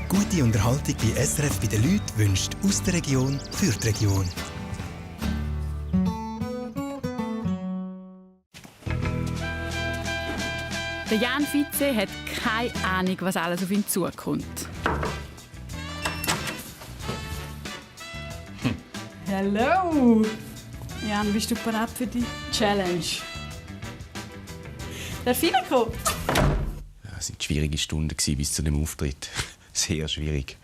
Gute Unterhaltung bei SRF bei den Leuten wünscht aus der Region für die Region. Der Jan Vize hat keine Ahnung, was alles auf ihn zukommt. Hallo! Jan, bist du bereit für die Challenge? Darf ich reinkommen? Ja, es waren schwierige Stunden bis zu dem Auftritt. Sehr schwierig.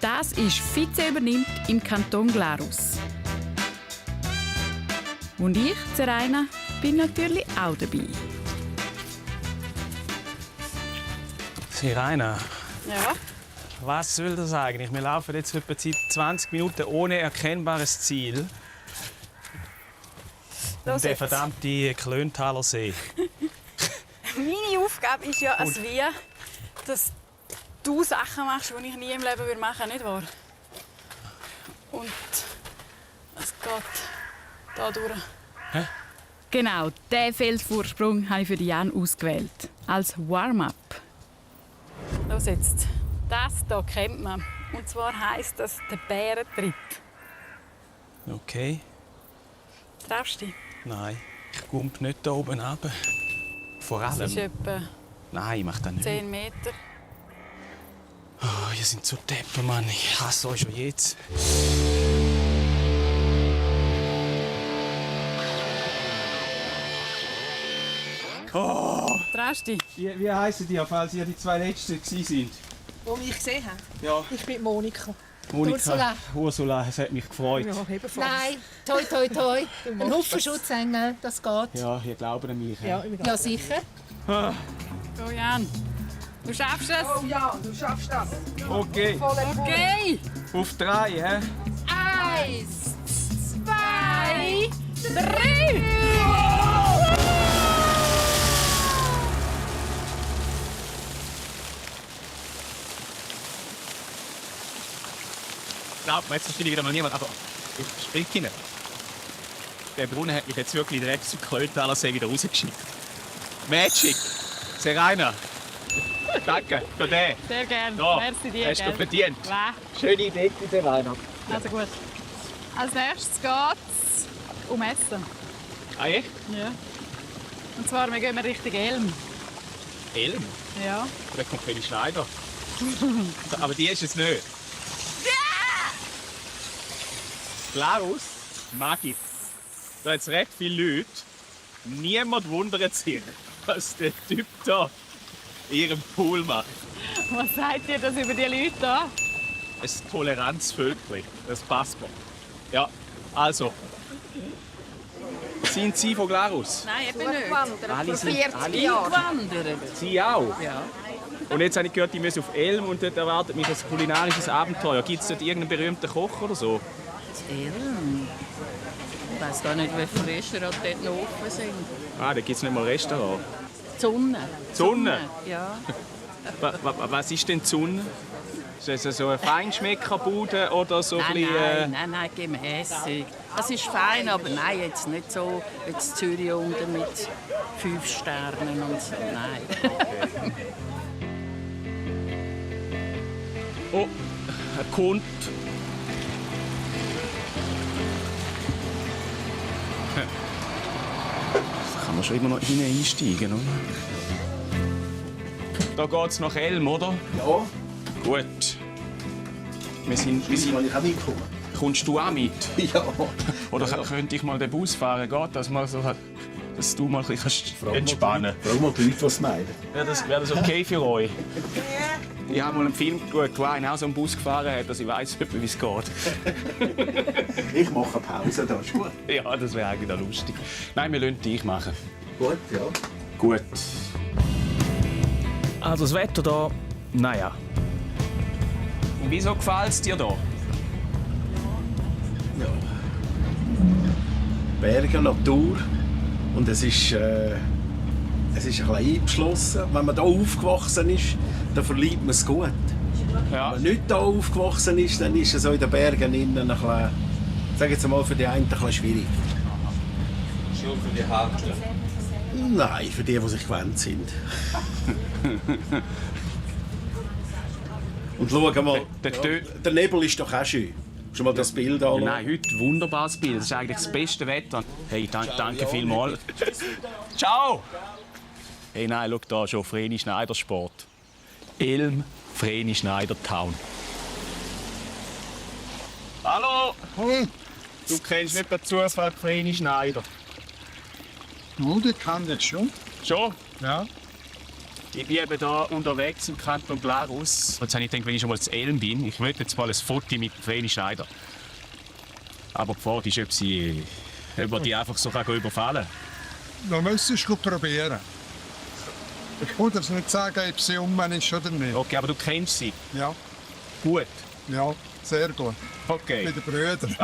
Das ist «Vize übernimmt» im Kanton Glarus. Und ich, Zeraina, bin natürlich auch dabei. Sirena, Ja? was soll das eigentlich? Wir laufen jetzt etwa seit 20 Minuten ohne erkennbares Ziel. Um den verdammten Klöntaler See. Meine Aufgabe ist ja als wir, dass du Sachen machst, die ich nie im Leben machen würde, nicht wahr? Und es geht da durch. Hä? Genau, diesen Felsvorsprung habe ich für Jan ausgewählt. Als Warm-up. Los jetzt. Das hier kennt man. Und zwar heisst das der Bärentritt. Okay. Traust du dich? Nein, ich komme nicht da oben runter. Vor Das ist allem. etwa Nein, ich mache das nicht. 10 Meter. Oh, ihr seid so deppen, Mann. Ich hasse euch schon jetzt. Traust du dich? Wie heissen die, falls ihr die zwei Letzten sind? Wo mich gesehen haben. Ja, Ich bin Monika. Monika, Ursula, es hat mich gefreut. Nein, toi, toi, toi. Ein Haufen Schutzengel, das geht. Ja, ihr glaubt an mich. Ja, sicher. Go, Jan. Du schaffst es. Oh ja, du schaffst das. Okay, Okay. auf 3, hä? 1, 2, 3. Glaubt mir, jetzt verstehe ich wieder mal niemand, aber ich sprich hinein. Der Brunnen hat mich jetzt wirklich direkt zum Klöntaler See wieder rausgeschickt. Magic! Seraina! Danke für den. Sehr gerne. Da, Merci dir. hast du gell? verdient. Ja, Schöne Idee, Seraina. also gut. Als nächstes geht es um Essen. Ah, echt? Ja. Und zwar, wir gehen Richtung Elm. Elm? Ja. Da kommt Penny Schneider. Aber die ist es nicht. Glarus, Maggi. Da hat es recht viele Leute. Niemand wundert sich, was der Typ da in ihrem Pool macht. Was sagt ihr das über die Leute da? Ein Toleranzvölkchen. Das passt mir. Ja, also. Sind Sie von Glarus? Nein, ich bin nicht. Alle sind alle. Eingewandert. Sie auch? Ja. Und jetzt habe ich gehört, ich muss auf Elm und dort erwartet mich ein kulinarisches Abenteuer. Gibt es dort irgendeinen berühmten Koch oder so? Elm. Ich weiß gar nicht, wie viele Restaurants dort noch offen sind. Ah, da gibt es nicht mal Restaurant. Die Sonne. Die Sonne? Ja. Was ist denn die Sonne? Ist das so eine Feinschmeckerbude oder so ein bisschen, Nein, gemäßig. Das ist fein, aber nein, jetzt nicht so wie in Zürich unten mit 5 Sternen und so. Nein. Oh, ein Kund. Da kann man schon immer noch hinein einsteigen, oder? Da geht's nach Elm, oder? Ja, Gut. Wir sind ich auch mitkommen. Kommst du auch mit? Ja. Oder könnte ich mal den Bus fahren? Geht das mal so, dass du mal ein bisschen entspannen Frag mal die Leute, was sie meinen. kannst? Wäre das okay für euch? Ich habe mal einen Film geschaut, wo einer auch so einen Bus gefahren hat, dass ich weiss, wie es geht. Ich mache eine Pause, das ist gut. Ja, das wäre eigentlich auch lustig. Nein, wir lassen dich machen. Gut, ja. Gut. Also das Wetter hier, naja. Und wieso gefällt es dir hier? Ja. Berge, Natur. Und es ist ein bisschen eingeschlossen. Wenn man hier aufgewachsen ist, dann verliebt man es gut. Ja. Wenn man nicht hier aufgewachsen ist, dann ist es so in den Bergen innen ein bisschen, sag jetzt mal, für die einen ein bisschen schwierig. Schon für die Handler. Nein, für die sich gewöhnt sind. Und schau mal, der Nebel ist doch auch schön. Schon mal das Bild an. Nein, heute ein wunderbares Bild. Das ist eigentlich das beste Wetter. Hey, danke vielmals. Ciao! Hey, nein, schau da schon, Vreni Schneider Sport. Elm, Vreni Schneider Town. Hallo! Du kennst nicht per Zufall Vreni Schneider? Oh, die kann das schon. Schon? Ja. Ich bin eben hier unterwegs im Kanton Glarus. Jetzt habe ich gedacht, wenn ich schon mal zu Elm bin, ich möchte jetzt mal ein Foto mit Vreni Schneider. Aber die Frage ist, ob man die einfach so überfallen kann. Da müsstest du probieren. Ich kann dir nicht sagen, ob sie ist oder nicht. Okay, aber du kennst sie? Ja, Gut. ja, sehr gut. Okay. Mit den Brüdern.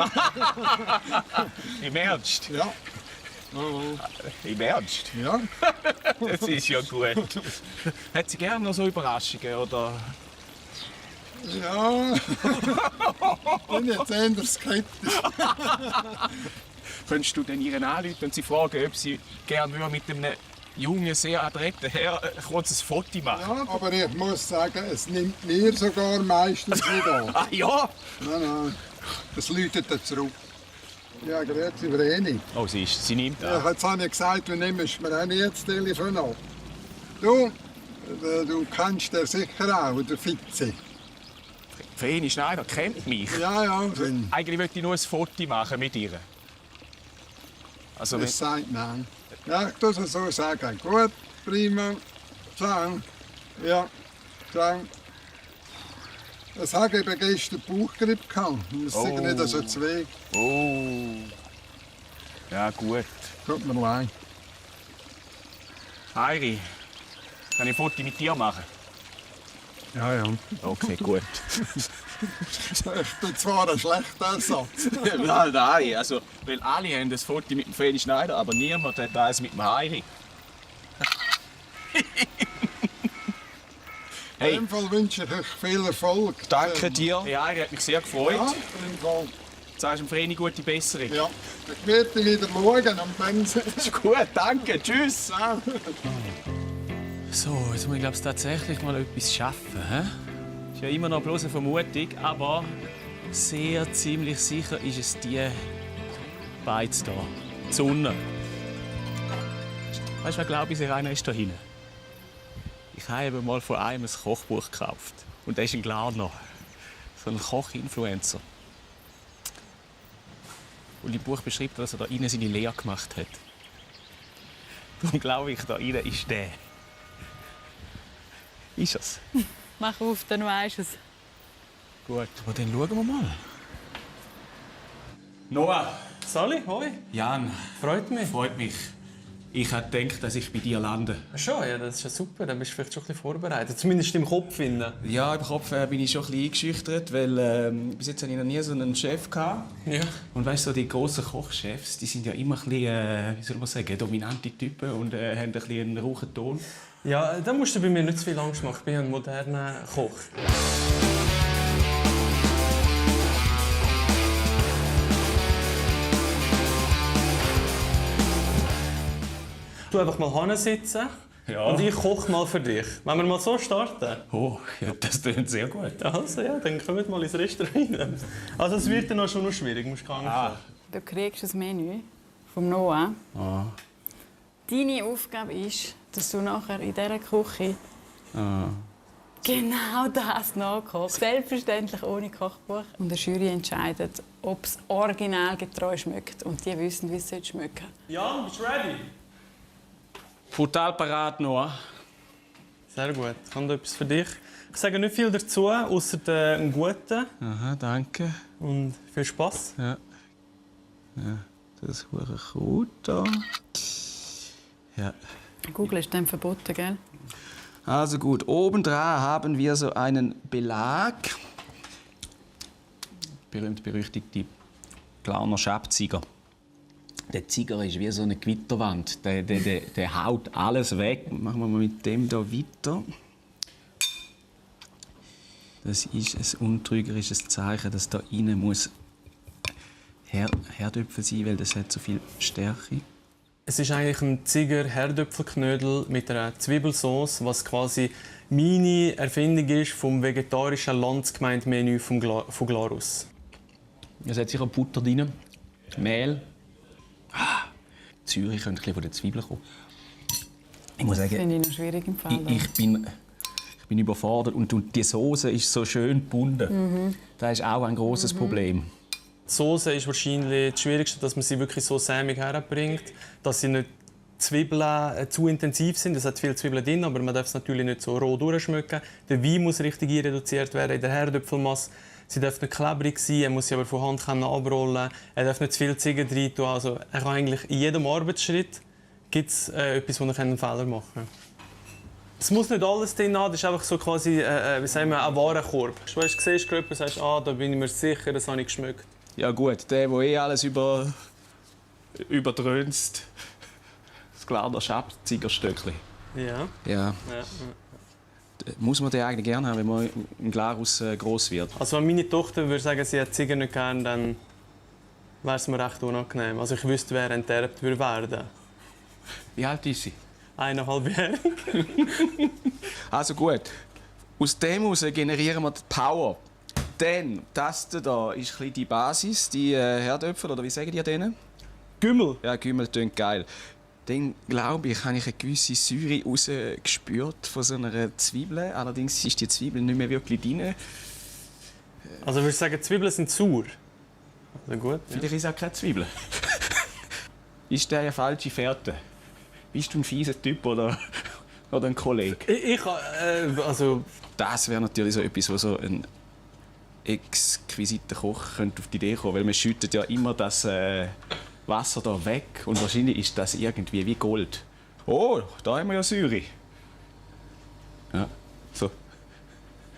Im Ernst? Ja. Im Ernst? Ja. Das ist ja gut. Hat sie gerne noch so Überraschungen, oder? Ja. Ich bin jetzt eher skeptisch. Könntest du denn ihren anrufen und sie fragen, ob sie gerne mit einem jungen, sehr adretten Herr ein kurzes Foto machen? Ja, aber ich muss sagen, es nimmt mir sogar meistens nicht an. Ah ja? Nein, das läutet dann zurück. Ja, grüezi, Vreni. Oh, sie nimmt Ja, an. jetzt habe ich gesagt, du nimmst mir auch nicht das Telefon ab. Du kennst den sicher auch, der Fitze. Vreni Schneider kennt mich. Ja, Eigentlich möchte ich nur ein Foto machen mit ihr. Also, das sagt nein. Ja, ich muss es so sagen. Gut, prima. Ciao. Ja, ciao. Ich habe eben gestern Bauchgrippe gehabt. Das ist nicht so zu Weg. Oh. Ja, gut. Tut mir leid. Heiri, kann ich ein Foto mit dir machen? Ja. Okay, gut. Ich bin zwar ein schlechter Ersatz. Nein, also, weil alle haben das Foto mit dem Vreni Schneider, aber niemand hat eins mit dem Heiri. In Hey, dem Fall wünsche ich euch viel Erfolg. Danke dir. der Heiri hat mich sehr gefreut. Ja, in dem Fall. Du sagst dem Vreni gute Besserung. Ja, ich werde wieder schauen am Fernsehen. Ist gut, danke, tschüss. Ciao. So, jetzt muss ich glaube tatsächlich mal etwas schaffen. He? Ist ja immer noch bloß eine Vermutung, aber sehr ziemlich sicher ist es die Beiz hier. Die Sonne. Weißt du, was glaube ich, einer ist da hinten. Ich habe eben mal von einem ein Kochbuch gekauft. Und der ist ein Glarner. So ein Koch-Influencer. Und im Buch beschreibt er, dass er da innen seine Lehre gemacht hat. Darum glaube ich, da innen ist der. Ist es? Mach auf, dann weisst du es. Gut, aber dann schauen wir mal. Noah! Sali, hoi. Jan, Freut mich. freut mich. Ich hätte gedacht, dass ich bei dir lande. Schon, ja, das ist ja super. Dann bist du vielleicht schon ein bisschen vorbereitet. Zumindest im Kopf finden. Ja, im Kopf bin ich schon ein bisschen eingeschüchtert, weil bis jetzt hatte ich noch nie so einen Chef gehabt. Ja. Und weißt du, die grossen Kochchefs, die sind ja immer ein bisschen, wie soll man sagen, dominante Typen und haben ein bisschen einen rauchen Ton. Ja, da musst du bei mir nicht zu viel Angst machen. Ich bin ein moderner Koch. Du einfach mal hinsitzen Ja. und ich koche mal für dich. Wenn wir mal so starten? Oh, ja, das klingt sehr gut. Also ja, dann kommen wir mal ins Restaurant rein. Also es wird dann auch schon noch schwierig, musst du gar nicht sagen. Du kriegst ein Menü vom Noah. Deine Aufgabe ist, dass du nachher in dieser Küche genau das nachkochst. Selbstverständlich ohne Kochbuch. Und die Jury entscheidet, ob es originalgetreu schmeckt. Und die wissen, wie es schmecken soll. Jan, bist du ready? Brutal parat, Noah. Sehr gut. Ich habe da etwas für dich. Ich sage nicht viel dazu, außer einen guten. Aha, danke. Und viel Spass. Ja. Das hure Kraut da. Ja. Google ist dann verboten, gell? Also gut, obendran haben wir so einen Belag. Berühmt-berüchtigte Glarner Schabziger. Der Ziger ist wie so eine Gewitterwand. Der haut alles weg. Machen wir mal mit dem hier weiter. Das ist ein untrügerisches Zeichen, dass da innen muss Herdöpfel sein, weil das hat so viel Stärke. Es ist eigentlich ein Ziger-Herdöpfelknödel mit einer Zwiebelsauce, was quasi meine Erfindung ist vom vegetarischen Landsgemeindemenü von Glarus. Es hat sicher Butter drin, Mehl. Zürich könnte ein bisschen von den Zwiebeln kommen. Ich muss sagen, Finde ich noch schwierig im Fall. ich bin überfordert und die Soße ist so schön gebunden. Das ist auch ein großes Problem. Die Soße ist wahrscheinlich das Schwierigste, dass man sie wirklich so sämig herbringt, dass sie nicht Zwiebeln zu intensiv sind. Es hat viele Zwiebeln drin, aber man darf es natürlich nicht so roh durchschmecken. Der Wein muss richtig reduziert werden in der Herdöpfelmasse. Sie darf nicht klebrig sein, er muss sie aber von Hand abrollen. Er darf nicht zu viel Ziegen rein tun. Also er kann eigentlich in jedem Arbeitsschritt gibt's etwas, wo er einen Fehler machen kann. Es muss nicht alles drin haben, das ist einfach so quasi wie sagen wir, ein Warenkorb. Du siehst gerade, sagst, da bin ich mir sicher, das habe ich geschmeckt. Ja gut, der alles überdröhnst. Das Glarner Schabzigerstöckli. Ja. Ja. Muss man den eigentlich gerne haben, wenn man im Glarus gross wird? Also wenn meine Tochter würde sagen, sie hat Ziegen nicht gern, dann wäre es mir recht unangenehm. Also ich wüsste, wer enterbt würde werden. Wie alt ist sie? 1,5-jährig. Also gut, aus dem heraus generieren wir die Power. Dann, das hier ist ein bisschen die Basis, die Herdöpfel, oder wie sagen die denen? Gümmel. Ja, Gümmel klingt geil. Dann, glaube ich, habe ich eine gewisse Säure rausgespürt von so einer Zwiebel. Allerdings ist die Zwiebel nicht mehr wirklich drin. Also würdest du sagen, Zwiebeln sind sauer? Also gut. Ja. Vielleicht ist es auch keine Zwiebel. Ist der eine falsche Fährte? Bist du ein fieser Typ oder ein Kollege? Also... Das wäre natürlich so etwas, wo so ein exquisiter Koch könnte auf die Idee kommen, weil man schüttet ja immer das Wasser da weg und wahrscheinlich ist das irgendwie wie Gold. Oh, da haben wir ja Säure. Ja, so.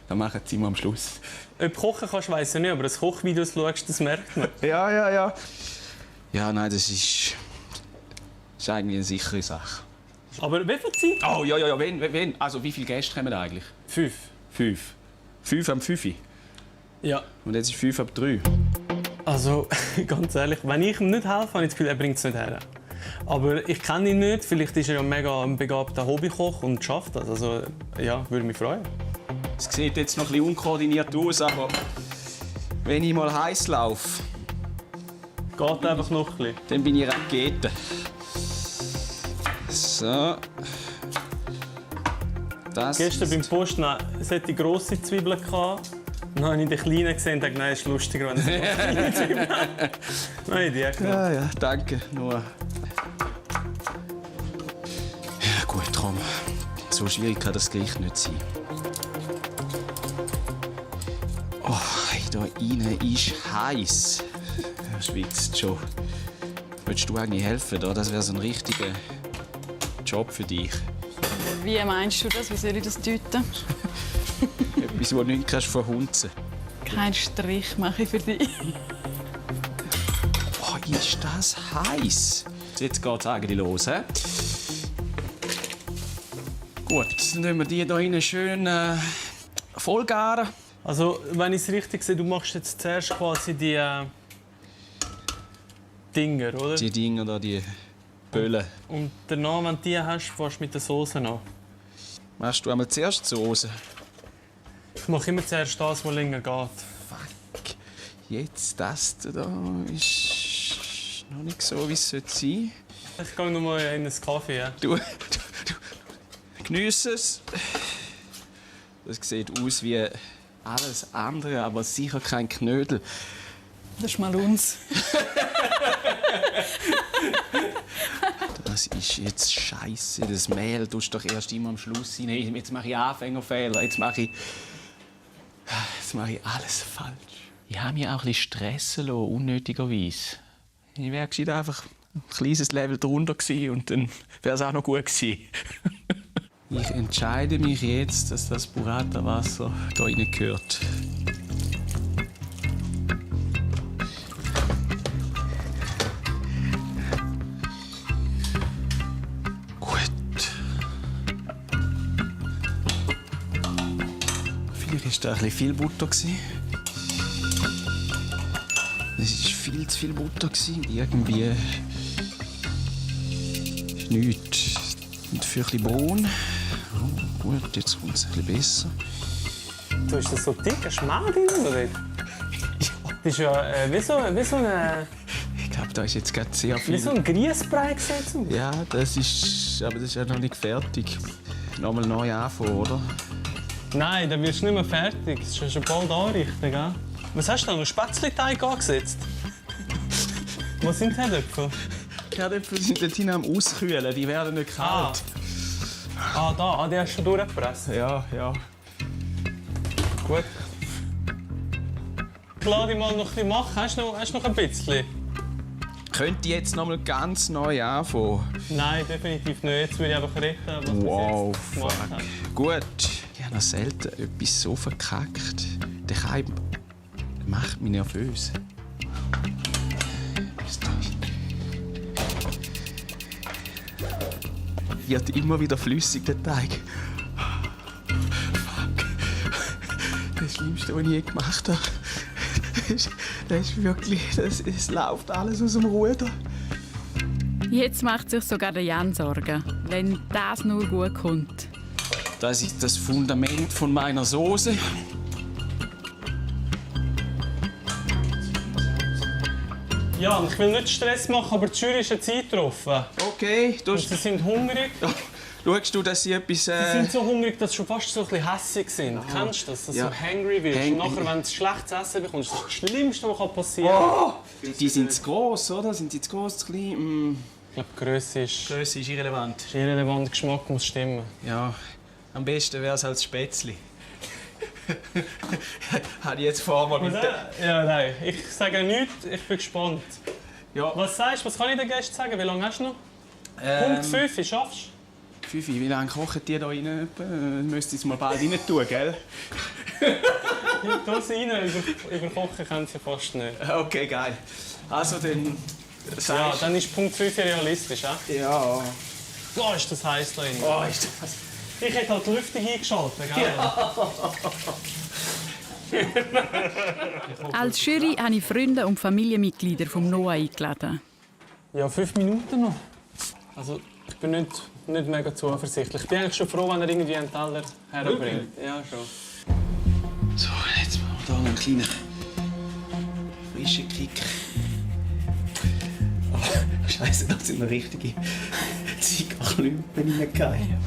Das machen sie immer am Schluss. Ob kochen kannst, weiss ich nicht, aber das Kochvideo schaust, das merkt man. Ja. Ja, nein, das ist eigentlich eine sichere Sache. Aber wie viel Zeit? Oh, ja, wenn? Also wie viele Gäste haben wir eigentlich? 5. 5 am 5. Ja. Und jetzt ist 5 ab 3. Also, ganz ehrlich, wenn ich ihm nicht helfe, habe ich das Gefühl, er bringt es nicht her. Aber ich kenne ihn nicht, vielleicht ist er ja mega ein begabter Hobbykoch und schafft das. Also, ja, würde mich freuen. Es sieht jetzt noch ein bisschen unkoordiniert aus, aber wenn ich mal heiß laufe, geht einfach noch ein bisschen. Dann bin ich Rakete. So. Das gestern beim Posten hatte grosse Zwiebeln. Dann habe ich den kleinen gesehen und dachte, nein, es ist lustiger, wenn es kleine Zwiebeln hat. Nein, die ja, danke. Nur. Ja, gut, komm. So schwierig kann das Gericht nicht sein. Oh, da innen ist heiß. Er schwitzt schon. Würdest du eigentlich helfen? Das wäre so ein richtiger Job für dich. Wie meinst du das? Wie soll ich das deuten? Etwas, wo du nicht verhunzen kannst. Keinen Strich mache ich für dich. Oh, ist das heiß? Jetzt geht es eigentlich los. He? Gut, dann nehmen wir die hier innen schön vollgaren. Also, wenn ich es richtig sehe, du machst jetzt zuerst quasi die Dinger, oder? Die Dinger da, die Böllen. Und danach, wenn du die hast, fährst du mit der Soße an. Machst du einmal zuerst die Soße? Ich mache immer zuerst das, was länger geht. Fuck. Jetzt das da ist noch nicht so, wie es sein sollte. Ich gehe noch mal in einen Kaffee. Ja. Du geniesse es. Das sieht aus wie alles andere, aber sicher kein Knödel. Das ist mal uns. Das ist jetzt Scheiße. Das Mehl tust du doch erst immer am Schluss rein. Jetzt mache ich Anfängerfehler. Jetzt mache ich alles falsch. Ich habe mich auch ein bisschen stressen lassen, unnötigerweise. Ich wäre einfach ein kleines Level drunter gewesen und dann wäre es auch noch gut gewesen. Ich entscheide mich jetzt, dass das Burrata-Wasser hier rein gehört. Vielleicht war da ein bisschen viel Butter. Es war viel zu viel Butter. Irgendwie nichts. Und für ein bisschen braun. Oh, gut, jetzt kommt es ein bisschen besser. Du hast das so dick, ein Schmal drin, oder nicht? Das ist ja wie so eine... Ich glaube, da ist jetzt gerade sehr viel... Wie so ein Grießbrei gesetzt. Ja, das ist ja noch nicht fertig. Nochmal neu anfangen, oder? Nein, dann wirst du nicht mehr fertig. Das ist schon bald anrichten, gell? Was hast du da? Noch Spätzle-Teig angesetzt? Wo sind die Herdöpfel? Die Herdöpfel sind dort hinten am Auskühlen, die werden nicht kalt. Da. Die hast du schon durchgepresst? Ja. Gut. Ich lasse dich mal noch ein bisschen machen. Hast du noch ein bisschen? Könnte ich jetzt nochmal ganz neu anfangen? Nein, definitiv nicht. Jetzt will ich einfach retten, was Wow, bis jetzt gemacht fuck. habe. Gut. Ich habe noch selten etwas so verkackt. Der Keim macht mich nervös. Wird immer wieder flüssig, der Teig. Fuck. Das Schlimmste, was ich je gemacht habe. Das ist wirklich... Es läuft alles aus dem Ruder. Jetzt macht sich sogar der Jan Sorgen, wenn das nur gut kommt. Das ist das Fundament von meiner Soße. Ja, ich will nicht Stress machen, aber die Jury ist eine Zeit getroffen. Okay, du... Und sie sind hungrig. Schaust du, dass sie etwas... Sie sind so hungrig, dass sie schon fast so ein bisschen hässig sind. Kennst du das? Dass Ja. du hangry wirst. Und nachher, wenn du schlechtes Essen bekommst, das ist das Schlimmste, was passieren kann. Oh, die sind zu gross, oder? Sind die zu gross, zu klein? Ich glaube, die Grösse ist irrelevant. irrelevant. Der Geschmack muss stimmen. Ja, am besten wäre es als Spätzli. Habe ich jetzt vor mal mit Ja, nein. Ich sage nichts. Ich bin gespannt. Ja. Was sagst du? Was kann ich den Gästen sagen? Wie lange hast du noch? Punkt 5, schaffst du? Fifi, wie lange kochen die da rein? Müsste es mal bald rein tun, gell? Da sie rein, überkochen können sie fast nicht. Okay, geil. Also dann... Ja, dann ist Punkt 5 realistisch, eh? Ja. Oh, ist das heiß da drin. Oh, ist das... Ich hätte halt die Lüftung eingeschaltet, gell? Als Jury habe ich Freunde und Familienmitglieder vom Noah eingeladen. Ja, 5 Minuten noch. Also, ich bin nicht mega zuversichtlich. Ich bin eigentlich schon froh, wenn er irgendwie einen Teller herbringt. Ja, schon. So, jetzt machen wir hier noch einen kleinen frischen Kick. Oh, Scheiße, da sind noch richtige Zigarrenklümpen reingefallen.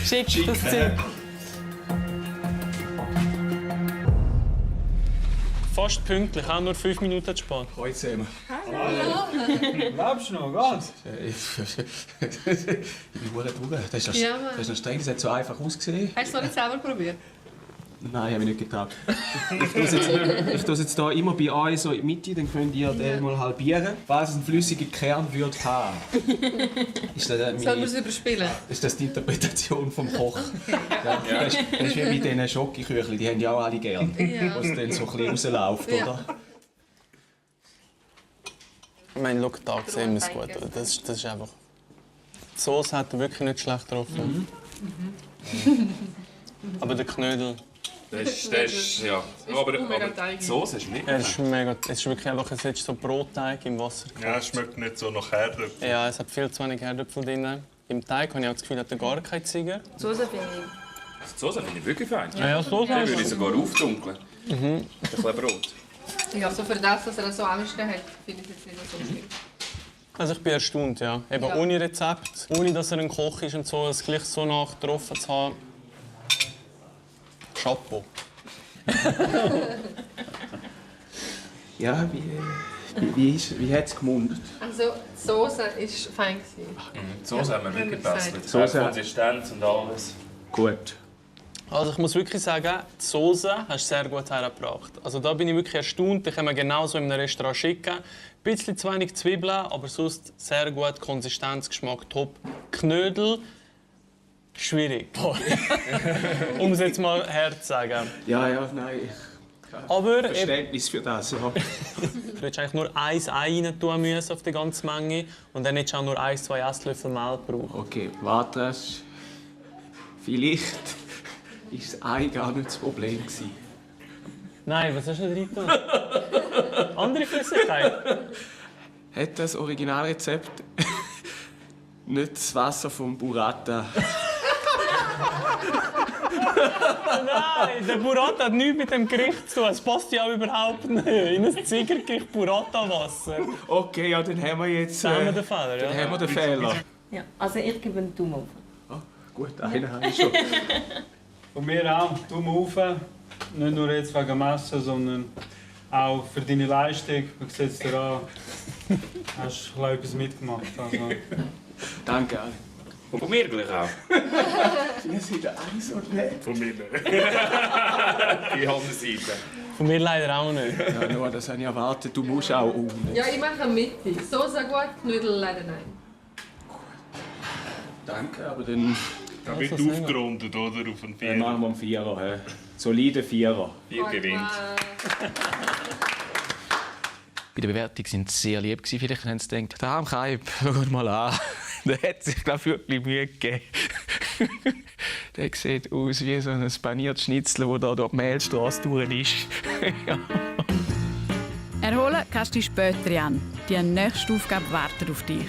Schick das Zeug. Fast pünktlich, auch nur 5 Minuten zu spät. Hallo zusammen. Lebst du noch, ganz? Ich bin gut durch. Das ist Ja, noch streng, das hat so einfach ausgesehen. Hast du es noch nicht selber probiert? Nein, habe ich nicht getraut. Ich tue es jetzt hier immer bei euch so in die Mitte, dann könnt ihr den mal halbieren. Was einen flüssigen Kern würde haben. Ist das, Sollen wir es überspielen? ist das die Interpretation vom Koch? Ja, das ist wie bei diesen Schokoküchli, die haben ja auch alle gern. Ja. Wo es dann so ein bisschen rausläuft, Ja. oder? Ich meine, schau, da sehen wir es gut. Das ist einfach... Die Sauce hat er wirklich nicht schlecht getroffen. Aber der Knödel... Das ist ja. Aber die Soße ist mega. Es ist wirklich einfach so Brotteig im Wasser. Ja, es schmeckt nicht so nach Herdöpfel. Ja, es hat viel zu wenig Herdöpfel drin. Im Teig habe ich auch das Gefühl, hat er gar keine Ziger. Die Soße finde Die Soße finde ich wirklich fein. Ja, Soße Die würde ich sogar aufdunkeln. Mit ein bisschen Brot. ich. Ja, so für das, dass er so angestellt hat, finde ich es jetzt nicht so schlimm. Also ich bin erstaunt, ja. Eben Ja. ohne Rezept, ohne dass er ein Koch ist und so, es gleich so nach getroffen zu haben. Chapeau. Ja, wie hat es gemundet? Also, die Soße war fein. Die Soße hat mir wirklich gesagt. gepasst. Soße- Konsistenz und alles. Gut. Also ich muss wirklich sagen, die Soße hast du sehr gut hergebracht. Also da bin ich wirklich erstaunt. Die können wir genauso in einem Restaurant schicken. Ein bisschen zu wenig Zwiebeln, aber sonst sehr gut. Konsistenz, Geschmack top. Knödel, schwierig. Um es jetzt mal hart zu sagen. Ja, nein. Aber Verständnis für das, ja. du hättest eigentlich nur ein Ei rein tun müssen auf die ganze Menge. Und dann hättest du auch nur 1-2 Esslöffel Mehl gebraucht. Okay, warte. Vielleicht ist das Ei gar nicht das Problem gewesen. Nein, was hast du da drin getan? Andere Flüssigkeit? Hat das Originalrezept Nicht das Wasser vom Burrata. Nein, der Burrata hat nichts mit dem Gericht zu tun. Es passt ja auch überhaupt nicht. In ein Ziegergericht Burrata-Wasser. Okay, ja, dann haben wir jetzt... Haben wir den Fehler, ja? Dann haben wir den Fehler. Ja, also ich gebe einen Daumen auf. Oh, gut, einen habe ich schon. Von mir auch, Daumen auf. Nicht nur jetzt wegen Messen, sondern auch für deine Leistung. Man sieht es dir an. Hast du etwas mitgemacht. Also. Danke, Ali. Und von mir gleich auch. Wir sind alle so nett. Von mir nicht. Die andere Seite. Von mir leider auch nicht. Ja, nur, das habe ich erwartet. Du musst auch unten. Ja, ich mache eine Mitte. Soße gut, Knödel leider nein. Danke, aber dann... Da wird aufgerundet, oder? Auf einen Dann machen wir einen Vierer. He. Solide Vierer. 4 gewinnt. Bei der Bewertung waren sie sehr lieb. Vielleicht haben sie gedacht, der arme Kaib, schau mal an. Der hat sich, glaube ich, wirklich Mühe gegeben. Der sieht aus wie so ein paniertes Schnitzel, das hier durch die Mehlstrasse durch ist. Ja. Erholen kannst du dich später an. Die nächste Aufgabe wartet auf dich.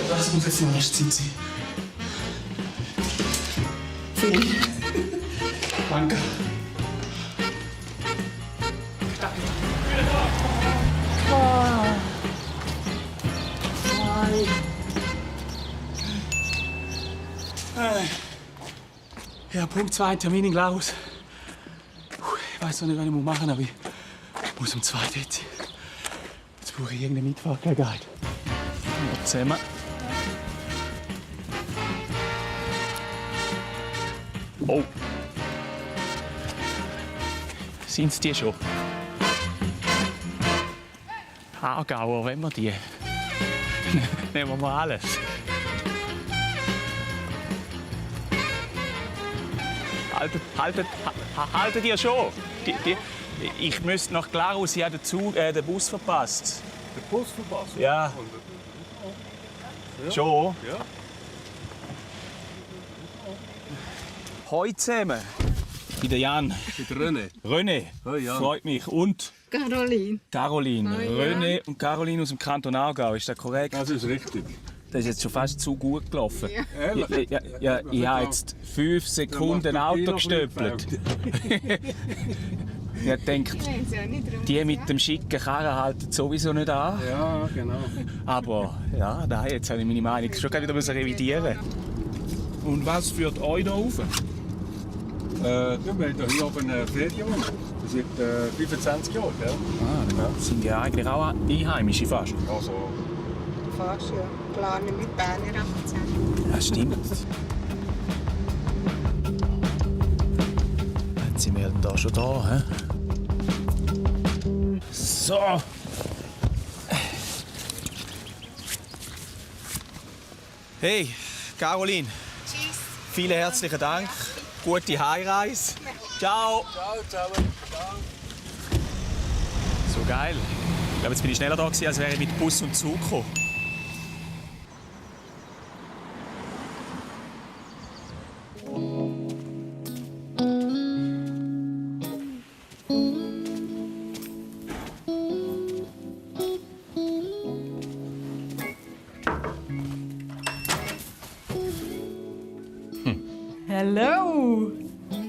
Das muss jetzt die nächste Zeit sein. Phil. Danke. Ja, Punkt 2, Termin in Glarus. Ich weiß noch nicht, was ich machen muss, aber ich muss um 2 dort sein. Jetzt brauche ich irgendeine Mitfahrgelegenheit. Zusammen. Oh. Sind es die schon? Aargauer, wenn wir die. Nehmen wir mal alles. Haltet ihr schon? Ich müsste nach Glarus, ich habe den Bus verpasst. Den Bus verpasst? Ja. Schon? Ja. Hoi zusammen. Ich bin der Jan. Ich bin der René. René. Hoi, Jan. Freut mich. Und? Caroline. Caroline. Hoi, Jan. René und Caroline aus dem Kanton Aargau. Ist das korrekt? Das ist richtig. Das ist jetzt schon fast zu gut gelaufen. Ja. Ehrlich? Ja, ich habe jetzt 5 Sekunden Auto gestöppelt. Ich denke, die mit dem schicken Karren halten sowieso nicht an. Ja, genau. Aber ja, nein, jetzt habe ich meine Meinung schon wieder revidieren. Und was führt euch hier rauf? Wir haben hier oben eine Ferienwohnung. Seit 25 Jahren. Ja. Das sind ja eigentlich auch Einheimische fast. Also, Fast, ja. Klar, nicht mit Berner Akzent. Ja, stimmt. Jetzt sind wir da schon da, hä? So. Hey, Caroline. Tschüss. Vielen herzlichen Dank. Gute Heimreise. Ciao. ciao zusammen. So geil. Ich glaube, jetzt bin ich schneller da gewesen, als wäre ich mit Bus und Zug gekommen. Hallo!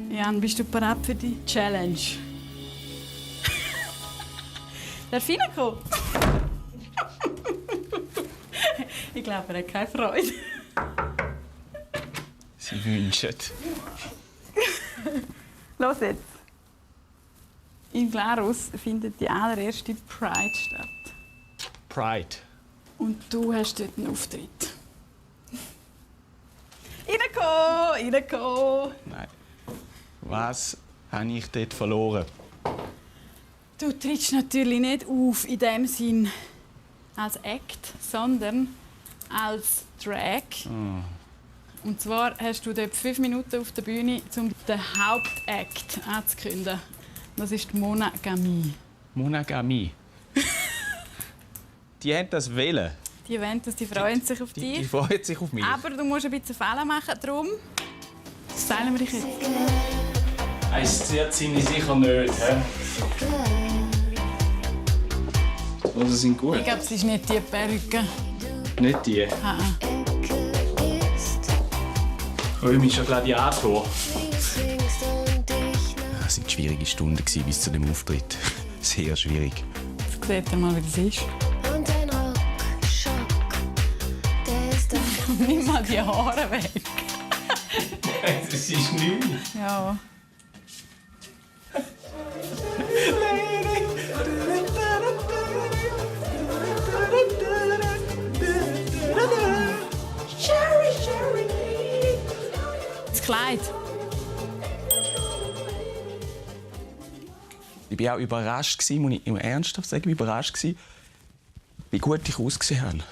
Jan, bist du bereit für die Challenge? Darf ich reinkommen? Ich glaube, er hat keine Freude. Sie wünschen. Los jetzt. In Glarus findet die allererste Pride statt. Pride. Und du hast dort einen Auftritt. Reinkommen! Nein. Was habe ich dort verloren? Du trittst natürlich nicht auf in dem Sinn als Act, sondern als Drag. Und zwar hast du dort 5 Minuten auf der Bühne, um den Hauptakt anzukündigen. Das ist die Monogamie. Monogamie. Die haben das wählen. Die wollen das, die freuen sich auf dich. Die freuen sich auf mich. Aber du musst ein bisschen Fehler machen, darum stylen wir dich jetzt. Eins zieht sie sicher nicht. He? Also sind gut. Ich glaube, es ist nicht die Perücke. Nicht die. Römischer Gladiator. Es waren schwierige Stunden bis zu dem Auftritt. Sehr schwierig. Jetzt seht ihr mal, wie das ist. Nimm mal die Haare weg. Das ist nichts. Ja. Das Kleid. Ich war auch überrascht, muss ich ernsthaft sagen, überrascht, wie gut ich ausgesehen habe.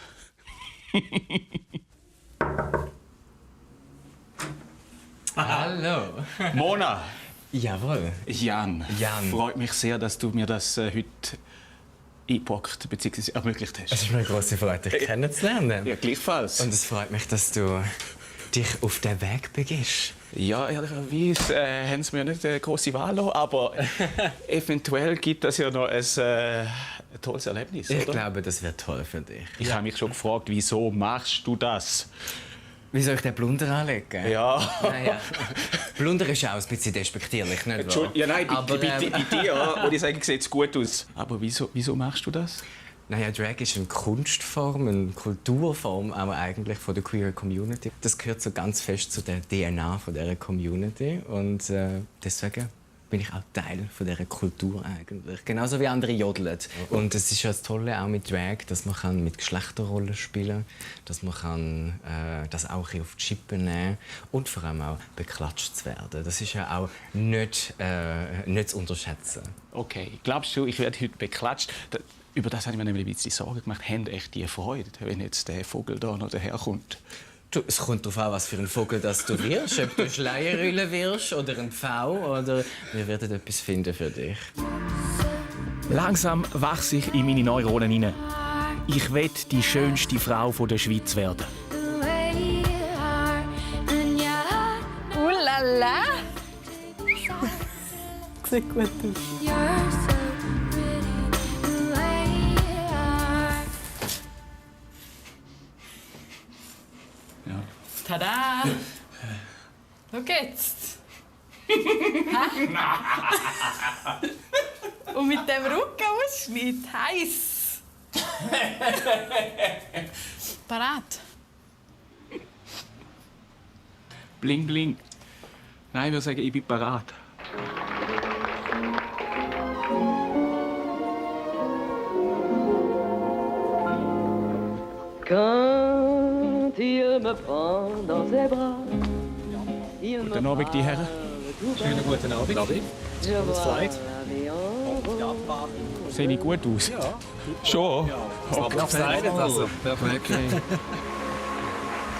Hallo. Mona. Jawohl. Jan. Freut mich sehr, dass du mir das heute eingepackt bzw. ermöglicht hast. Es ist mir eine grosse Freude, dich kennenzulernen. Ja, gleichfalls. Und es freut mich, dass du dich auf den Weg begibst. Ja, ehrlicherweise haben sie mir nicht eine grosse Wahl lassen, aber eventuell gibt das ja noch ein tolles Erlebnis, Ich oder? glaube, das wird toll für dich. Ich habe mich schon gefragt, wieso machst du das? Wie soll ich den Blunder anlegen? Ja. Naja. Blunder ist auch ein bisschen despektierlich, nicht wahr? Ja, nein, Aber, bei dir, wo ich sage, sieht es gut aus. Aber wieso machst du das? Naja, Drag ist eine Kunstform, eine Kulturform auch eigentlich von der queer Community. Das gehört so ganz fest zu der DNA von dieser Community und deswegen bin ich auch Teil von dieser Kultur eigentlich. Genauso wie andere jodeln. Und es ist ja das Tolle auch mit Drag, dass man mit Geschlechterrollen spielen kann, dass man das auch auf die Schippe nehmen und vor allem auch beklatscht zu werden. Das ist ja auch nicht zu unterschätzen. Okay, glaubst du, ich werde heute beklatscht? Über das habe ich mir nämlich ein bisschen Sorgen gemacht. Haben echt die Freude, wenn jetzt der Vogel da noch daherkommt? Du, es kommt darauf an, was für ein Vogel das du wirst. Ob du Schleierrülle wirst oder ein Pfau. Oder wir werden etwas finden für dich. Langsam wachse ich in meine Neuronen hinein. Ich will die schönste Frau der Schweiz werden. Lala. Sieht gut aus. Tada! Schau jetzt! Und mit dem Rückenausschnitt heiß! Parat! Bling, bling. Nein, ich würde sagen, ich bin parat. Quand il me prend dans ses bras, Guten Abend, die Herren. Schönen guten Abend. Das Kleid. Sehe ich gut aus? Ja. Schon? Ja. Okay. Also, perfekt. Okay.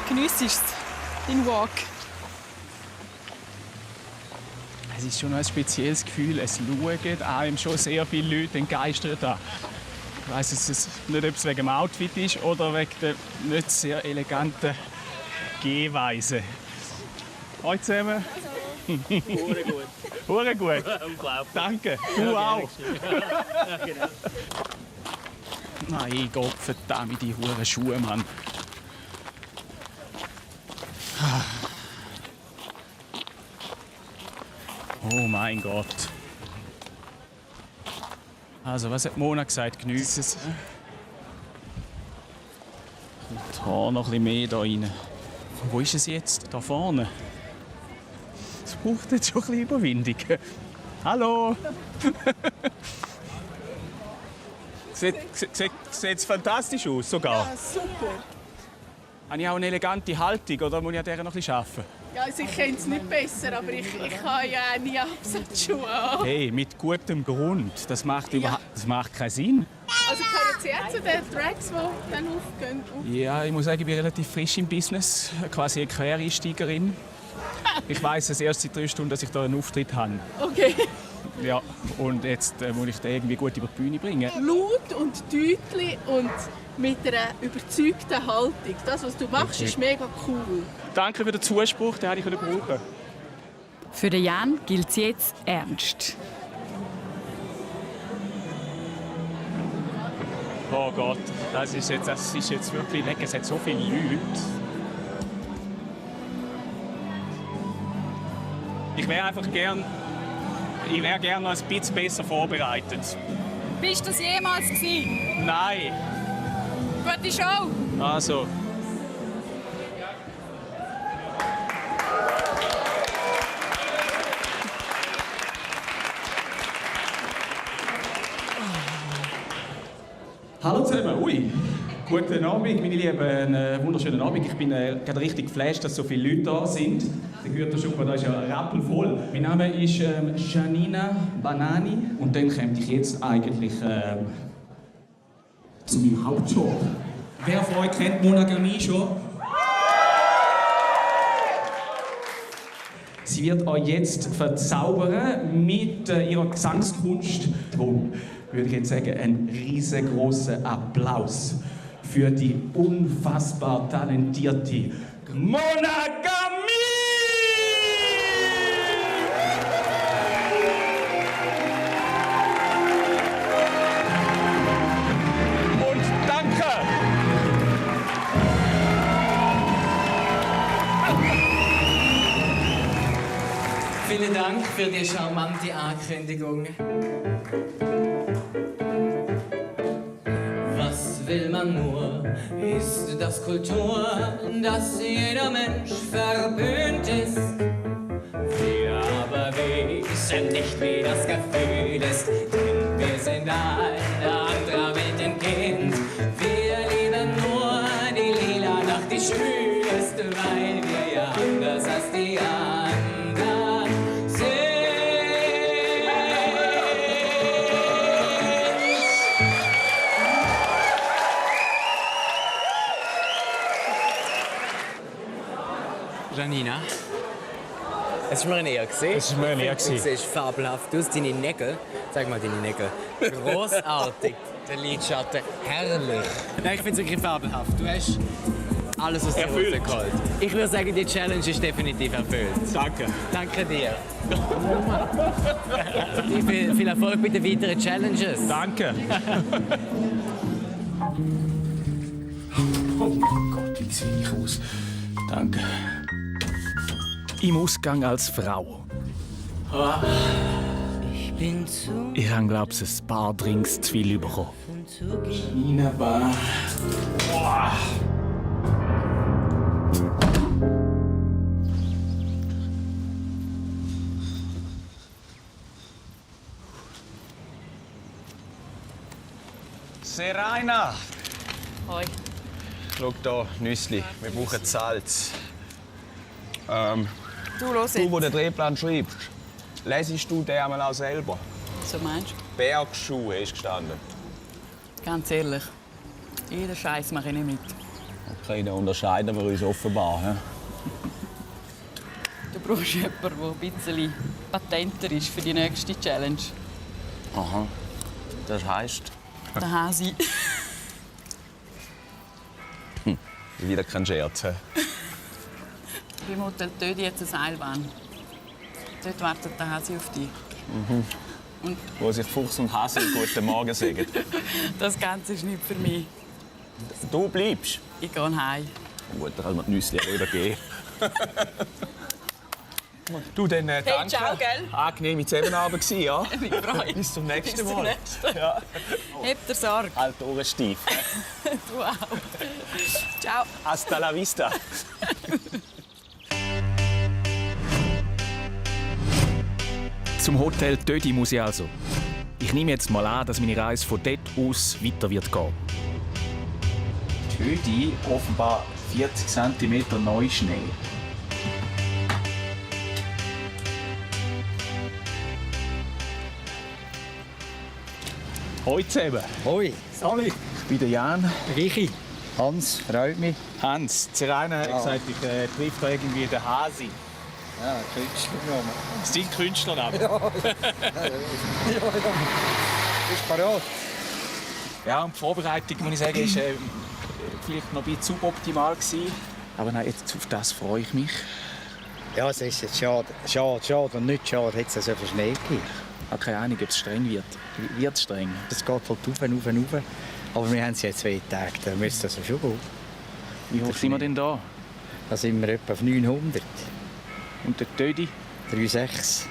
Geniessest deinen Walk. Es ist schon ein spezielles Gefühl. Es schauen einem schon sehr viele Leute entgeistert an. Ich weiss es nicht, ob es wegen dem Outfit ist oder wegen der nicht sehr eleganten Gehweise. Hallo zusammen. Hure gut. Hure gut. Unglaublich. Danke. Du Ja, auch. Ja, genau. Nein, Gott verdammt, die hure Schuhe, Mann. Oh mein Gott. Also, was hat Mona gesagt? Geniesse es. Kommt da noch ein bisschen mehr da rein. Wo ist es jetzt? Da vorne? Es braucht jetzt schon ein bisschen Überwindung. Hallo! Sieht fantastisch aus, sogar. Ja, super. Habe ich auch eine elegante Haltung oder muss ich an der noch ein bisschen arbeiten? Ja, also ich kenne es nicht besser, aber ich habe ja auch nie Absatzschuhe an. Hey, mit gutem Grund. Das macht keinen Sinn. Also gehören Sie auch zu den Drags, die dann aufgehen? Ja, ich muss sagen, ich bin relativ frisch im Business. Quasi eine Quereinsteigerin. Ich weiss es erst seit 3 Stunden, dass ich da einen Auftritt habe. Okay. Ja, und jetzt muss ich den irgendwie gut über die Bühne bringen. Laut und deutlich und mit einer überzeugten Haltung. Das, was du machst, ist mega cool. Danke für den Zuspruch, den hätte ich brauchen. Für den Jan gilt es jetzt ernst. Oh Gott, das ist jetzt wirklich lecker. Es hat so viele Leute. Ich wäre gern noch ein bisschen besser vorbereitet. Bist du das jemals gewesen? Nein. Gute Show! Also. Hallo zusammen, ui. Guten Abend, meine Lieben, einen wunderschönen Abend. Ich bin gerade richtig geflasht, dass so viele Leute da sind. Der Güterschuppen, da ist ja rappelvoll. Mein Name ist Janina Banani und dann komme ich jetzt eigentlich zu meinem Hauptjob. Wer von euch kennt Mona Ghani schon? Sie wird euch jetzt verzaubern mit ihrer Gesangskunst. Darum würde ich jetzt sagen, einen riesengroßen Applaus für die unfassbar talentierte Mona Ghani! Und danke! Vielen Dank für die charmante Ankündigung. Was will man nur? Ist das Kultur, dass jeder Mensch verpönt ist? Wir aber wissen nicht, wie das Gefühl ist, denn wir sind einer anderer Welt ein Kind. Wir lieben nur die lila Nacht, die schwülste, weil wir ja anders als die anderen sind. Janina, es war mir eine Ehre. Es war mir eine Ehre. Du siehst fabelhaft aus. Deine Nägel, zeig mal deine Nägel. Großartig. Der Lidschatten, herrlich. Nein, ich finde es wirklich fabelhaft. Du hast alles aus dir rausgeholt. Ich würde sagen, die Challenge ist definitiv erfüllt. Danke. Danke dir. Viel Erfolg bei den weiteren Challenges. Danke. Oh Gott, wie sehe ich aus? Danke. Im Ausgang als Frau. Ich habe, glaube ich, ein paar Drinks zu viel bekommen. China-Bar. Seraina! Hoi. Schau hier, Nüssli. Wir brauchen Salz. Du, los Du, wo den Drehplan schreibst, lesest du den einmal auch selber? So meinst du? Bergschuhe ist gestanden. Ganz ehrlich, jeden Scheiß mache ich nicht mit. Okay, dann unterscheiden wir uns offenbar. He? Du brauchst jemanden, der ein bisschen patenter ist für die nächste Challenge. Aha. Das heisst? Der Hasi. Wieder kein Scherz. He? Beim Hotel Tödi jetzt eine Seilbahn. Dort wartet der Hasi auf dich. Mhm. Und Wo sich Fuchs und Hase guten Morgen sagen. das Ganze ist nicht für mich. Du bleibst? Ich gehe heim. Gut, dann kann man die Nüssli wieder geben. Du, dann danke. Hey, ciao, gell? Angenehme Zusammenarbeit, ja? Ich freue mich. Bis zum nächsten Bis zum Mal. nächsten. Ja. Habt ihr Sorge. Halt Ohren steif. Du auch. Ciao. Hasta la vista. Zum Hotel Tödi muss ich also. Ich nehme jetzt mal an, dass meine Reise von dort aus weiter wird gehen. Tödi, offenbar 40 cm Neuschnee. Hoi zusammen. Hoi. Sali. Ich bin der Jan. Richi. Hans, freut mich. Hans, Seraina hat gesagt, ich treffe da irgendwie den Hasi. Ja, Künstlername. Das ist dein Künstlername? Ja. Bist du parat? Ja, und die Vorbereitung, muss ich sagen, ist vielleicht noch ein bisschen suboptimal gewesen. Aber nein, jetzt auf das freue ich mich. Ja, es ist jetzt schade und nicht schade, hat es so viel Schnee gegeben. Ich habe keine Ahnung, ob es streng wird. Wird es streng? Es geht halt rauf. Aber wir haben es jetzt 2 Tage, dann müsste das schon gut. Wie hoch sind wir denn da? Da sind wir etwa auf 900. Und der Tödi? 3,6.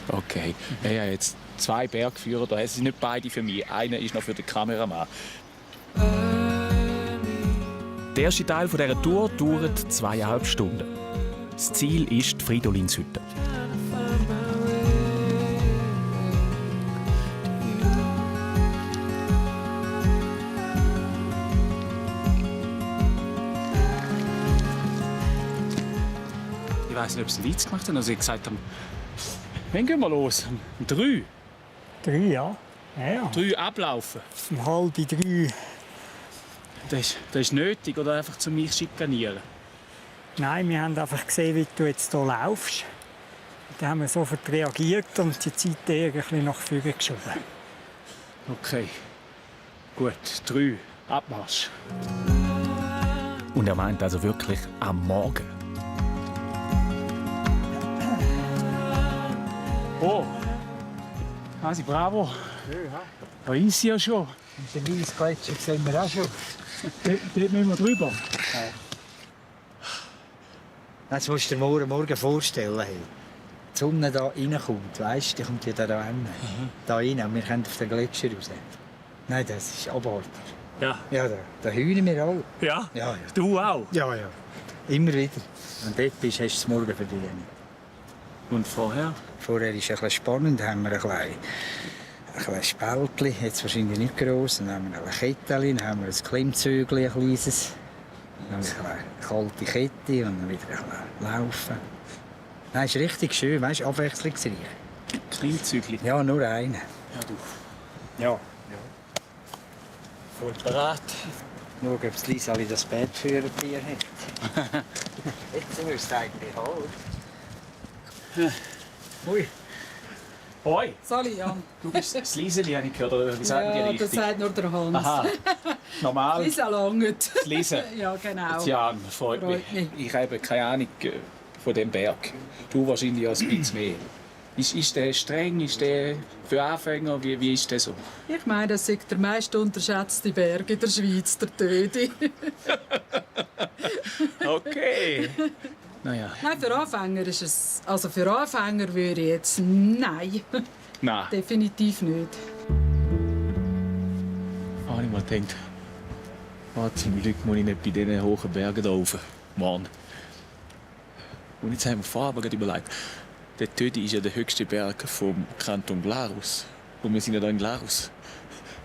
Okay. Ich habe jetzt 2 Bergführer da. Es sind nicht beide für mich. Einer ist noch für den Kameramann. Der erste Teil dieser Tour dauert 2,5 Stunden. Das Ziel ist die Fridolinshütte. Ich weiß nicht, ob sie einen Witz gemacht haben. Also, sie gesagt haben, wann gehen wir los? Um 3? 3, ja. 3 ablaufen. Um 2:30. Das ist nötig oder einfach zu mich schikanieren? Nein, wir haben einfach gesehen, wie du jetzt hier laufst. Dann haben wir sofort reagiert und die Zeit irgendwie nach vorne geschoben. Okay. Gut, 3. Abmarsch. Und er meint also wirklich am Morgen. Oh, Hasi, bravo. Da ist sie ja schon. Und den Eisgletscher sehen wir auch schon. Dort müssen wir drüber. Das musst du dir morgen vorstellen. Hey. Die Sonne hier reinkommt, weißt du, die kommt ja da rein. Da rein, und wir können auf den Gletscher raus. Nein, das ist abartig. Ja. Ja, da heulen wir alle. Ja? Ja, ja. Du auch? Ja, ja. Immer wieder. Und dort bist, hast du es morgen verdient. Und vorher? Vorher ist es ein bisschen spannend. Da haben wir ein kleines Spältchen, jetzt wahrscheinlich nicht gross. Dann haben wir ein Kettchen, dann haben wir ein Klimmzügel, ein kleines. Dann haben wir eine kalte Kette und dann wieder ein bisschen laufen. Nein, ist richtig schön, weißt du, abwechslungsreich. Klimmzügel? Ja, nur einen. Ja, du. Ja. Voll bereit. Schauen, ob das Liesali das Bettführerbier hat. Jetzt müsst ihr eigentlich holen. Ui. Hoi. Sali, Jan. Du bist das Lieseli, habe ich gehört, oder wie sagen die Ja, richtig? das sagt nur der Hans. Aha. Normal. Lisa langt. Das Lesen. Ja, genau. Jan, freut mich. Ich habe keine Ahnung von dem Berg. Du wahrscheinlich auch ein bisschen mehr. Ist der streng? Ist der für Anfänger? Wie ist der so? Ich meine, das ist der meist unterschätzte Berg in der Schweiz, der Tödi. Okay. Naja. Nein, für Anfänger ist es... Also für Anfänger würde ich jetzt... Nein. Nein. Definitiv nicht. Habe ich mal gedacht, zum Glück muss ich nicht bei diesen hohen Bergen hier rauf. Mann. Und jetzt haben wir vorher gerade überlegt, der Tödi ist ja der höchste Berg vom Kanton Glarus. Und wir sind ja hier in Glarus.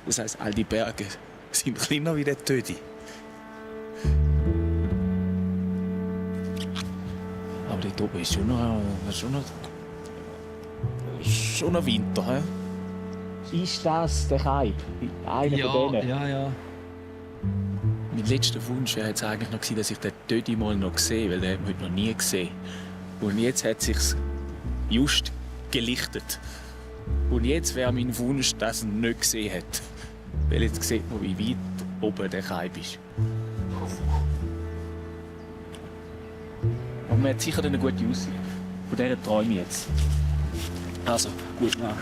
Das heisst, all die Berge sind kleiner wie der Tödi. Aber dort oben ist schon noch Winter. He? Ist das der Kai? Einer von denen? Ja. Mein letzter Wunsch wäre jetzt eigentlich noch gewesen, dass ich den Tödi mal noch sehe, weil den hat man heute noch nie gesehen. Und jetzt hat es sich just gelichtet. Und jetzt wäre mein Wunsch, dass er ihn nicht gesehen hat. Weil jetzt sieht man, wie weit oben der Kai ist. Und man hat sicher eine gute Aussicht. Von dieser träume ich jetzt. Also, gute Nacht.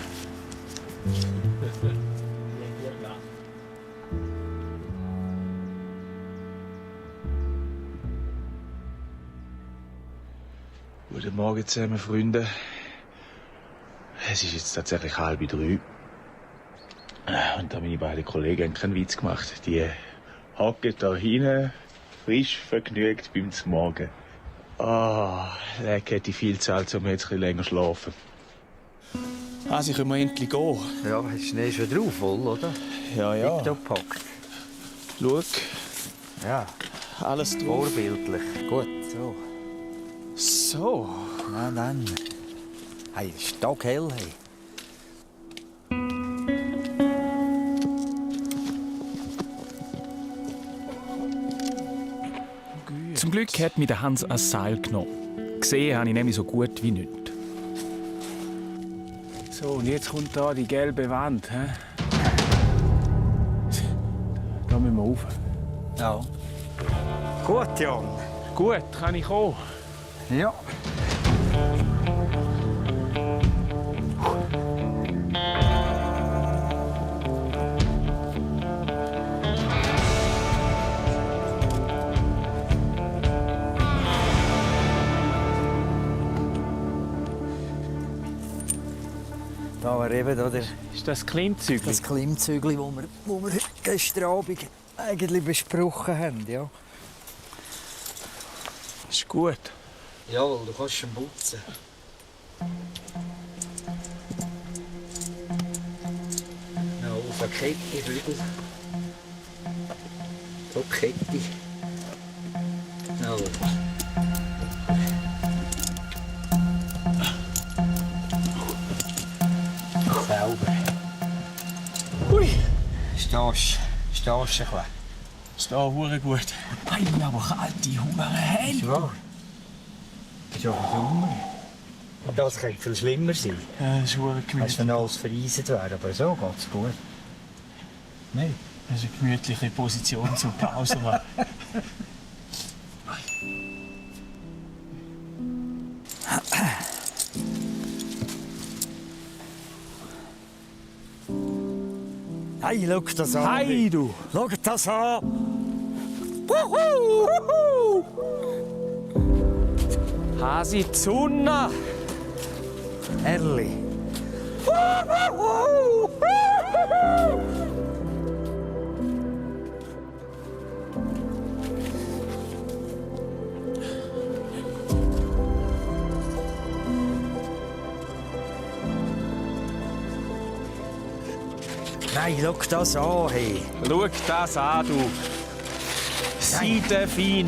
Guten Morgen zusammen, Freunde. Es ist jetzt tatsächlich 2:30. Und da meine beiden Kollegen haben keinen Witz gemacht. Die hocken da hinten, frisch vergnügt beim Morgen. Leck hätte ich viel Zeit, um jetzt ein bisschen länger zu schlafen. Also, können wir endlich gehen? Ja, hast du Schnee schon drauf, voll, oder? Ja. Gepackt. Schau. Ja. Alles drauf. Vorbildlich. Gut, so. So. Na dann. Hey, es ist tagehell. Hey. Zum Glück hat mich der Hans ein Seil genommen. Gesehen habe ich nämlich so gut wie nichts. So, und jetzt kommt da die gelbe Wand. He? Da müssen wir rauf. Ja. Gut, Jan. Gut, kann ich kommen? Ja. Da wir eben, oder? Ist das Klimmzügel? Das Klimmzügel, das wir gestern Abend eigentlich besprochen haben, ja. Ist gut. Jawohl, du kannst schon putzen. Noch auf eine Kette, Flügel. So Kette. Jawohl. Sauber. Ui! Stehst ein bisschen. Ist da hure gut. Ei, aber kalte hure Hände. Ist wahr? Ist aber Sommer. Das könnte viel schlimmer sein. Ja, das ist hure gemütlich. Wenn alles vereiset wäre, aber so geht es gut. Nein. Das ist eine gemütliche Position zum Pause machen. Hey, schau das an. Hey, du! Schau das an. Hasi, die Sonne! Ehrlich. Nein, schau das an, hey. Schau das an, du! Seidefein!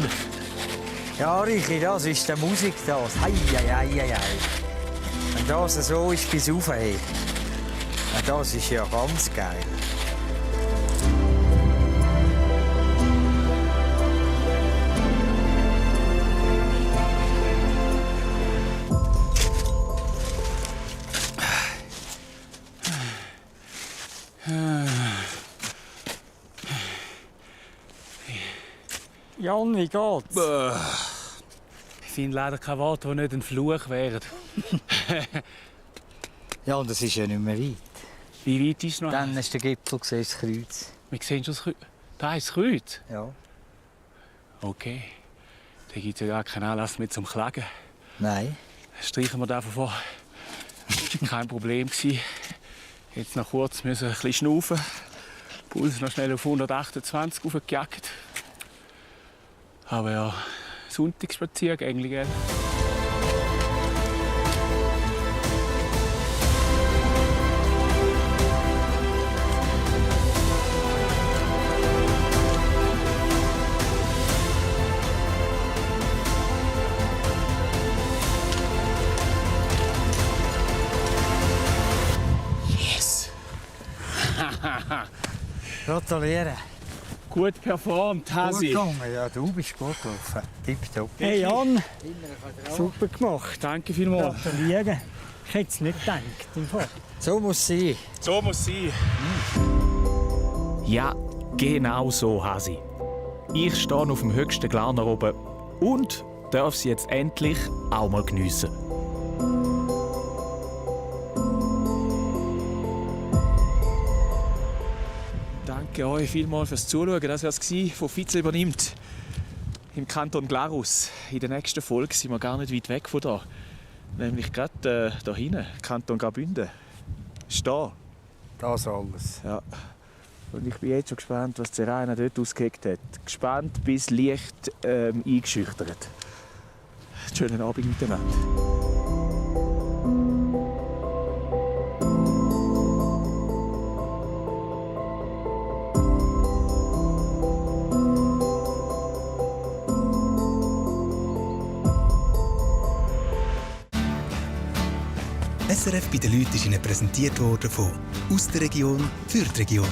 Ja, Richi, das ist die Musik, das. Hei. Wenn das so ist bis rauf, hey. Das ist ja ganz geil. Jan, wie geht's? Ich finde leider kein Wort, das nicht ein Fluch wäre. Ja, und das ist ja nicht mehr weit. Wie weit ist es noch? Dann ist der Gipfel, siehst das Kreuz. Wir sehen schon das Kreuz. Da ist das Kreuz? Ja. Okay. Da gibt es ja gar keinen Anlass mehr zum Klagen. Nein. Streichen wir davon vor. Das war kein Problem. Jetzt noch kurz müssen ein bisschen schnaufen. Puls noch schnell auf 128 aufgejagt. Aber ja, Sonntagsspaziergänge, gell? Yes! Gratuliere. Gut performt, Hasi. Gut gegangen, ja, du bist gut gelaufen. Tipptopp. Hey Jan, super gemacht. Danke vielmals. Gratuliere. Ich hätte es nicht gedacht. Im Fall. So muss es sein. So muss es sein. Ja, genau so, Hasi. Ich stehe auf dem höchsten Glarner oben und darf sie jetzt endlich auch mal geniessen. Danke euch vielmals fürs Zuschauen. Das war es von Vize übernimmt. Im Kanton Glarus. In der nächsten Folge sind wir gar nicht weit weg von da. Nämlich gerade da hinten, Kanton Graubünden. Ist da. Das alles. Ja. Und ich bin jetzt schon gespannt, was Serena dort ausgeheckt hat. Gespannt bis leicht eingeschüchtert. Schönen Abend miteinander. SRF bei den Leuten ist Ihnen präsentiert worden von «Aus der Region für die Region».